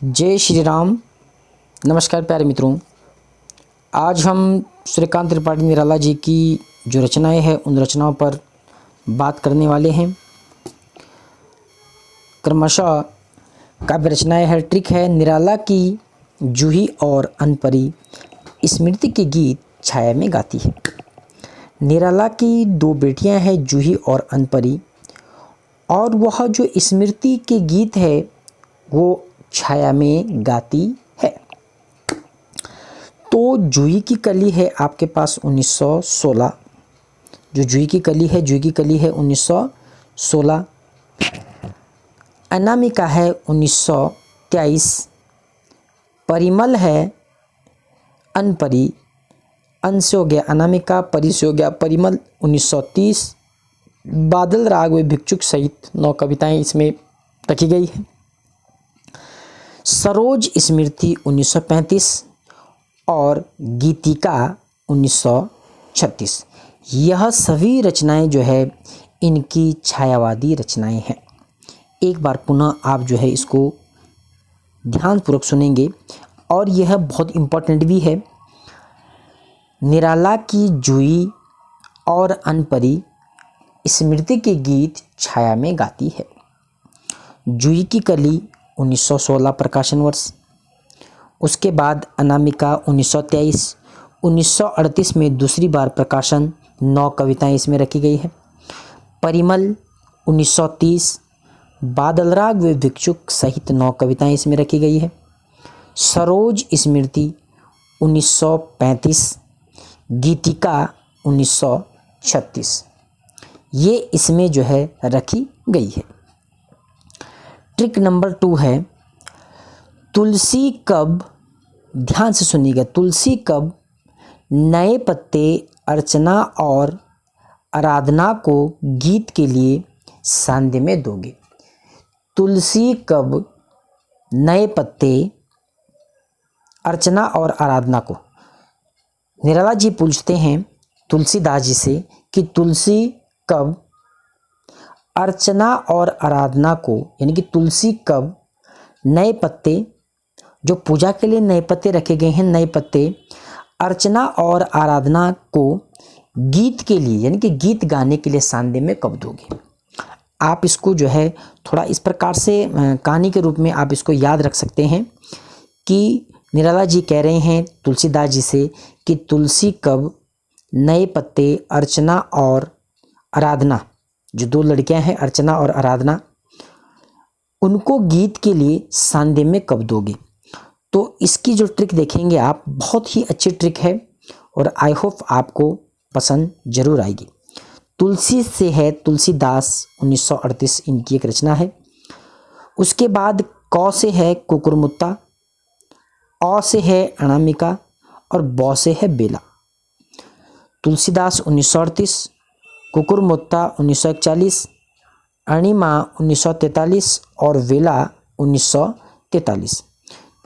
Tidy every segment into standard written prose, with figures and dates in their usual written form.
जय श्री राम। नमस्कार प्यारे मित्रों, आज हम सूर्यकांत त्रिपाठी निराला जी की जो रचनाएं हैं उन रचनाओं पर बात करने वाले हैं। क्रमशः काव्य रचनाएं है, ट्रिक है निराला की जूही और अनपरी स्मृति के गीत छाया में गाती है। निराला की दो बेटियां हैं जूही और अनपरी, और वह जो स्मृति के गीत है वो छाया में गाती है। तो जूही की कली है आपके पास 1916, जो जूही की कली है 1916। अनामिका है 1923। परिमल है अनपरी, अन से हो गया अनामिका, परी से हो गया परिमल 1930। बादल राग व भिक्षुक सहित 9 कविताएं इसमें रखी गई है। सरोज स्मृति 1935 और गीतिका 1936। यह सभी रचनाएं जो है इनकी छायावादी रचनाएं हैं। एक बार पुनः आप जो है इसको ध्यानपूर्वक सुनेंगे और यह बहुत इम्पोर्टेंट भी है। निराला की जूही और अनपरी स्मृति के गीत छाया में गाती है। जूही की कली 1916 प्रकाशन वर्ष, उसके बाद अनामिका 1923, 1938 में दूसरी बार प्रकाशन, 9 कविताएं इसमें रखी गई है। परिमल 1930, बादल राग व भिक्षुक सहित 9 कविताएं इसमें रखी गई है। सरोज स्मृति 1935, गीतिका 1936, ये इसमें जो है रखी गई है। ट्रिक नंबर 2 है तुलसी कब, ध्यान से सुनिएगा, तुलसी कब नए पत्ते अर्चना और आराधना को गीत के लिए सांध्य में दोगे। तुलसी कब नए पत्ते अर्चना और आराधना को, निराला जी पूछते हैं तुलसीदास जी से कि तुलसी कब अर्चना और आराधना को, यानी कि तुलसी कब नए पत्ते, जो पूजा के लिए नए पत्ते रखे गए हैं, नए पत्ते अर्चना और आराधना को गीत के लिए, यानी कि गीत गाने के लिए सांध्य में कब दोगे। आप इसको जो है थोड़ा इस प्रकार से कहानी के रूप में आप इसको याद रख सकते हैं कि निराला जी कह रहे हैं तुलसीदास जी से कि तुलसी कब नए पत्ते अर्चना और आराधना, जो 2 लड़कियां हैं अर्चना और आराधना, उनको गीत के लिए सांध्य में कब दोगे। तो इसकी जो ट्रिक देखेंगे आप, बहुत ही अच्छी ट्रिक है और आई होप आपको पसंद जरूर आएगी। तुलसी से है तुलसीदास 1938, इनकी एक रचना है। उसके बाद क से है कुकुरमुत्ता, अ से है अनामिका और ब से है बेला। तुलसीदास 1938, कुकुरमुत्ता 1941, अणिमा 1943 और वेला 1943।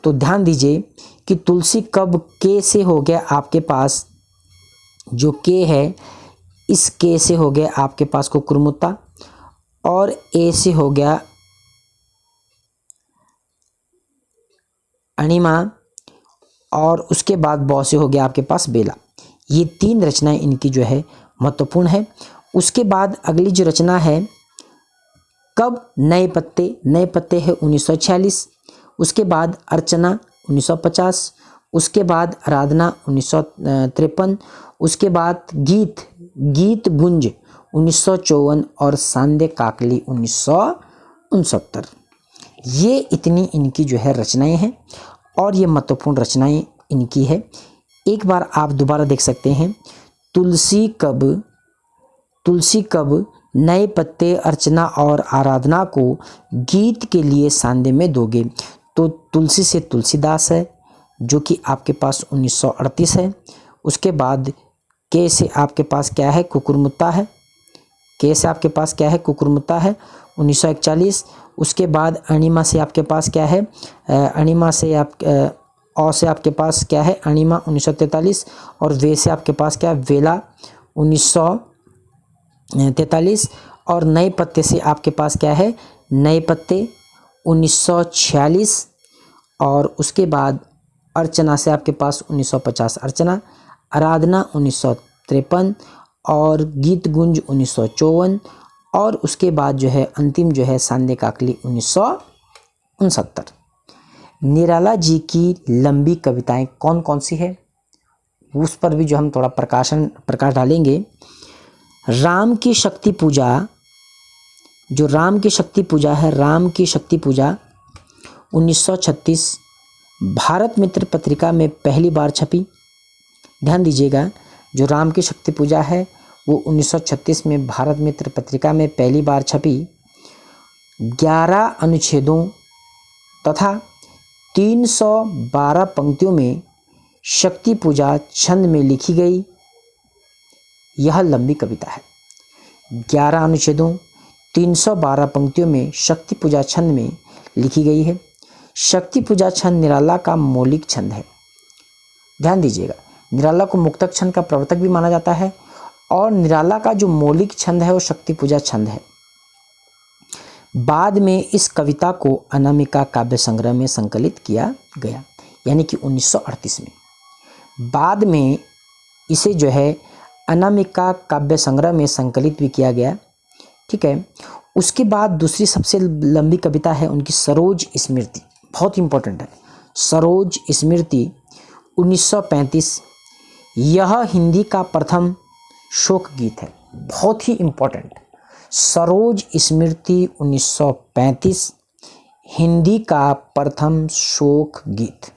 तो ध्यान दीजिए कि तुलसी कब के से हो गया आपके पास, जो के है इस के से हो गया आपके पास कुकुरमुत्ता, और ए से हो गया अणिमा, और उसके बाद ब से हो गया आपके पास बेला। ये 3 रचनाएं इनकी जो है महत्वपूर्ण है। उसके बाद अगली जो रचना है कब नए पत्ते, नए पत्ते है 1946, उसके बाद अर्चना 1950, उसके बाद आराधना 1953, उसके बाद गीत गुंज 1954 और सांध्य काकली 1969। ये इतनी इनकी जो है रचनाएं हैं और ये महत्वपूर्ण रचनाएं इनकी है। एक बार आप दोबारा देख सकते हैं, तुलसी कब नए पत्ते अर्चना और आराधना को गीत के लिए सांध्य में दोगे। तो तुलसी से तुलसीदास है जो कि आपके पास 1938 है। उसके बाद के से आपके पास क्या है, कुकुरमुत्ता है। के से आपके पास क्या है, कुकुरमुत्ता है 1941। उसके बाद अणिमा से आपके पास क्या है, अणिमा से आप अ से आपके पास क्या है, अणिमा 1943, और वे से आपके पास क्या है, वेला 1943, और नए पत्ते से आपके पास क्या है, नए पत्ते 1946, और उसके बाद अर्चना से आपके पास 1950 अर्चना, आराधना 1953 और गीत गुंज 1954 और उसके बाद जो है अंतिम जो है सांदे काकली 1969। निराला जी की लंबी कविताएं कौन कौन सी है उस पर भी जो हम थोड़ा प्रकाश डालेंगे। राम की शक्ति पूजा, जो राम की शक्ति पूजा है, राम की शक्ति पूजा 1936 भारत मित्र पत्रिका में पहली बार छपी। ध्यान दीजिएगा, जो राम की शक्ति पूजा है वो 1936 में भारत मित्र पत्रिका में पहली बार छपी। 11 अनुच्छेदों तथा 312 पंक्तियों में शक्ति पूजा छंद में लिखी गई यह लंबी कविता है। 11 अनुच्छेदों 312 पंक्तियों में शक्ति पूजा छंद में लिखी गई है। शक्ति पूजा छंद निराला का मौलिक छंद है। ध्यान दीजिएगा, निराला को मुक्तक छंद का प्रवर्तक भी माना जाता है और निराला का जो मौलिक छंद है वो शक्ति पूजा छंद है। बाद में इस कविता को अनामिका काव्य संग्रह में संकलित किया गया, यानी कि 1938 में। बाद में इसे जो है अनामिका काव्य संग्रह में संकलित भी किया गया। ठीक है, उसके बाद दूसरी सबसे लंबी कविता है उनकी सरोज स्मृति, बहुत इंपॉर्टेंट है। सरोज स्मृति 1935, यह हिंदी का प्रथम शोक गीत है, बहुत ही इंपॉर्टेंट। सरोज स्मृति 1935 हिंदी का प्रथम शोक गीत।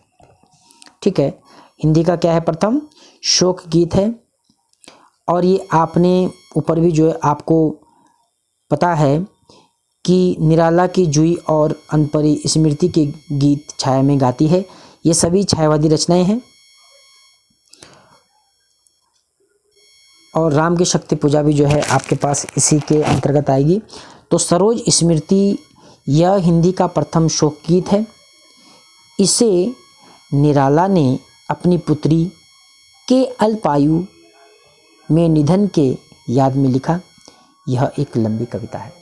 ठीक है, हिंदी का क्या है, प्रथम शोक गीत है। और ये आपने ऊपर भी जो है आपको पता है कि निराला की जुई और अनपरी स्मृति के गीत छाया में गाती है, ये सभी छायावादी रचनाएं हैं। और राम की शक्ति पूजा भी जो है आपके पास इसी के अंतर्गत आएगी। तो सरोज स्मृति यह हिंदी का प्रथम शोक गीत है। इसे निराला ने अपनी पुत्री के अल्पायु में निधन के याद में लिखा। यह एक लंबी कविता है।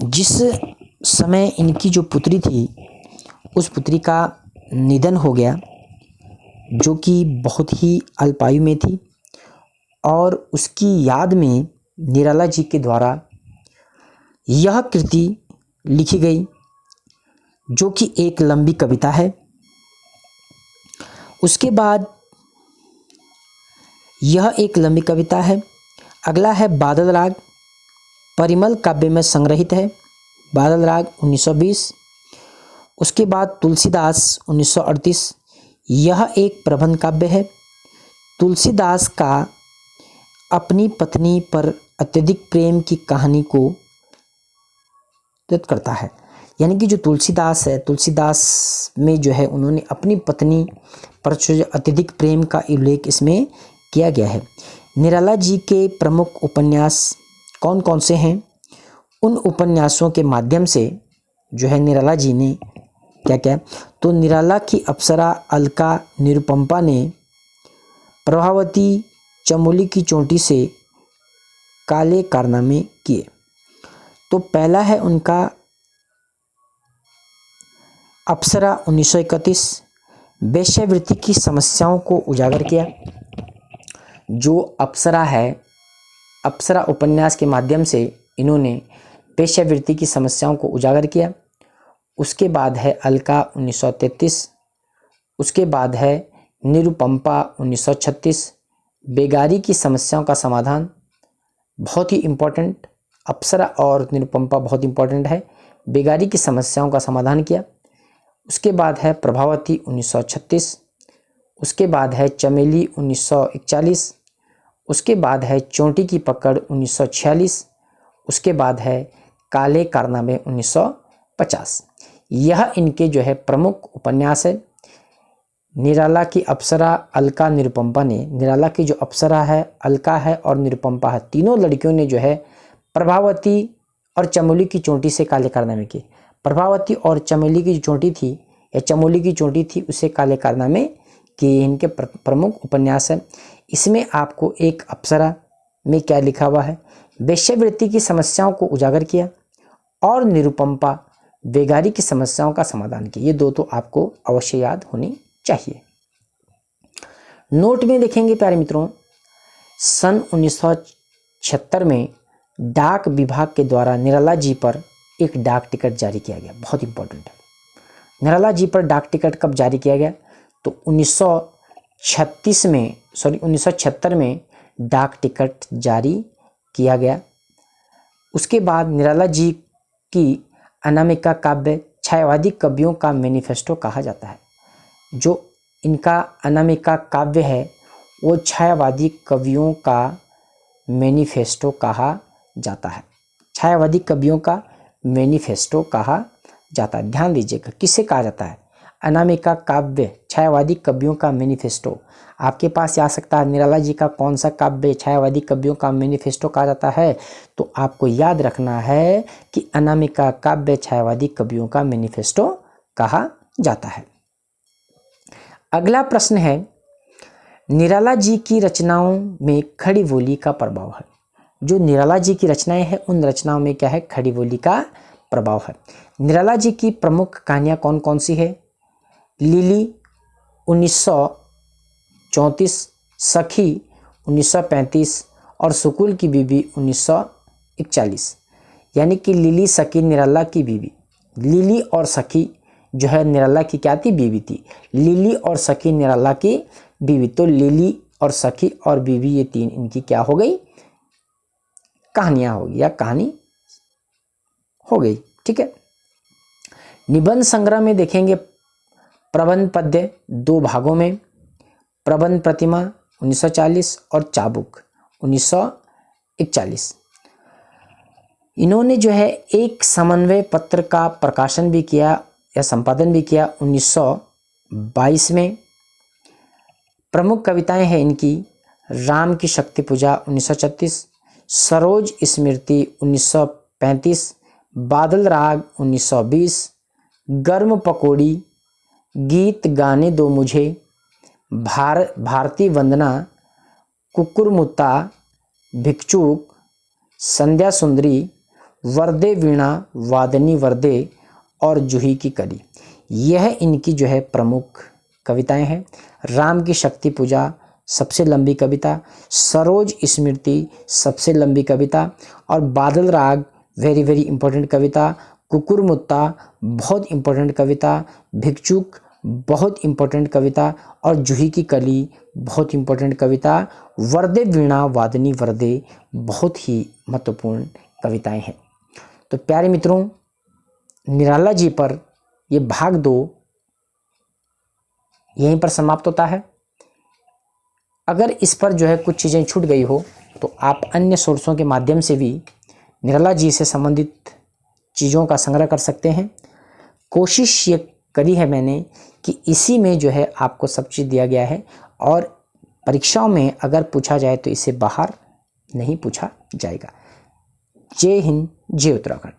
जिस समय इनकी जो पुत्री थी उस पुत्री का निधन हो गया, जो कि बहुत ही अल्पायु में थी, और उसकी याद में निराला जी के द्वारा यह कृति लिखी गई, जो कि एक लंबी कविता है। उसके बाद यह एक लंबी कविता है। अगला है बादल राग, परिमल काव्य में संग्रहित है, बादल राग 1920। उसके बाद तुलसीदास 1938, यह एक प्रबंध काव्य है। तुलसीदास का अपनी पत्नी पर अत्यधिक प्रेम की कहानी को व्यक्त करता है, यानी कि जो तुलसीदास है, तुलसीदास में जो है उन्होंने अपनी पत्नी पर जो अत्यधिक प्रेम का उल्लेख इसमें किया गया है। निराला जी के प्रमुख उपन्यास कौन कौन से हैं, उन उपन्यासों के माध्यम से जो है निराला जी ने क्या क्या, तो निराला की अप्सरा अलका निरुपमा ने प्रभावती चमोली की चोटी से काले कारनामे किए। तो पहला है उनका अप्सरा 1931, वेश्यावृत्ति की समस्याओं को उजागर किया। जो अप्सरा है, अप्सरा उपन्यास के माध्यम से इन्होंने वेश्यावृत्ति की समस्याओं को उजागर किया। उसके बाद है अलका 1933, उसके बाद है निरुपमा 1936, बेगारी की समस्याओं का समाधान, बहुत ही इम्पोर्टेंट। अप्सरा और निरुपमा बहुत इम्पोर्टेंट है। बेगारी की समस्याओं का समाधान किया। उसके बाद है प्रभावती 1936, उसके बाद है चमेली 1941, उसके बाद है चोटी की पकड़ 1946, उसके बाद है काले कारनामे 1950। यह इनके जो है प्रमुख उपन्यास है। निराला की अप्सरा, अलका, निरुपमा ने, निराला की जो अप्सरा है, अलका है और निरुपमा है, तीनों लड़कियों ने जो है प्रभावती और चमोली की चोटी से काले कारनामे किए। प्रभावती और चमेली की जो चोटी थी या चमोली की चोटी थी उसे काले कारनामे किए, इनके प्रमुख उपन्यास है। इसमें आपको एक अप्सरा, में क्या लिखा हुआ है, वेश्यावृत्ति की समस्याओं को उजागर किया और निरुपमा बेगारी की समस्याओं का समाधान किया। ये दो तो आपको अवश्य याद होनी चाहिए। नोट में देखेंगे प्यारे मित्रों, सन 1976 में डाक विभाग के द्वारा निराला जी पर एक डाक टिकट जारी किया गया। बहुत इंपॉर्टेंट है। निराला जी पर डाक टिकट कब जारी किया गया, तो 1976 में डाक टिकट जारी किया गया। उसके बाद निराला जी की अनामिका काव्य छायावादी कवियों का मैनिफेस्टो कहा जाता है। जो इनका अनामिका काव्य है वो छायावादी कवियों का मैनिफेस्टो कहा जाता है। छायावादी कवियों का मैनिफेस्टो कहा जाता है। ध्यान दीजिएगा, किसे कहा जाता है, अनामिका काव्य छायावादी कवियों का मैनिफेस्टो। आपके पास आ सकता है निराला जी का कौन सा काव्य छायावादी कवियों का मैनिफेस्टो कहा जाता है, तो आपको याद रखना है कि अनामिका काव्य छायावादी कवियों का मैनिफेस्टो कहा जाता है। अगला प्रश्न है, निराला जी की रचनाओं में खड़ी बोली का प्रभाव है। जो निराला जी की रचनाएं हैं उन रचनाओं में क्या है, खड़ी बोली का प्रभाव है। निराला जी की प्रमुख कहानियां कौन कौन सी है, लिली 1934, सखी 1935 और सुकुल की बीवी 1941। यानी कि लिली, सखी, निराला की बीवी। लिली और सखी जो है निराला की क्या थी, बीवी थी। लिली और सखी निराला की बीवी। तो लिली और सखी और बीवी ये तीन इनकी क्या हो गई, कहानियां हो गई या कहानी हो गई। ठीक है। निबंध संग्रह में देखेंगे प्रबंध पद्य 2 भागों में, प्रबंध प्रतिमा 1940 और चाबुक 1941। इन्होंने जो है एक समन्वय पत्र का प्रकाशन भी किया या संपादन भी किया 1922 में। प्रमुख कविताएं हैं इनकी राम की शक्ति पूजा 1936, सरोज स्मृति 1935, बादल राग 1920, गर्म पकौड़ी, गीत गाने दो मुझे, भारती वंदना, कुकुरमुत्ता, भिक्षुक, संध्या सुंदरी, वर्दे वीणा वादनी वर्दे और जूही की कली। यह इनकी जो है प्रमुख कविताएं हैं। राम की शक्ति पूजा सबसे लंबी कविता, सरोज स्मृति सबसे लंबी कविता और बादल राग वेरी वेरी इंपॉर्टेंट कविता, कुकुरमुत्ता बहुत इंपॉर्टेंट कविता, भिक्षुक बहुत इंपॉर्टेंट कविता और जूही की कली बहुत इंपॉर्टेंट कविता, वर्दे वीणा वादनी वर्दे बहुत ही महत्वपूर्ण कविताएं हैं। तो प्यारे मित्रों, निराला जी पर ये भाग 2 यहीं पर समाप्त होता है। अगर इस पर जो है कुछ चीज़ें छूट गई हो तो आप अन्य सोर्सों के माध्यम से भी निराला जी से संबंधित चीज़ों का संग्रह कर सकते हैं। कोशिश ये करी है मैंने कि इसी में जो है आपको सब चीज़ दिया गया है और परीक्षाओं में अगर पूछा जाए तो इसे बाहर नहीं पूछा जाएगा। जय हिंद, जय उत्तराखंड।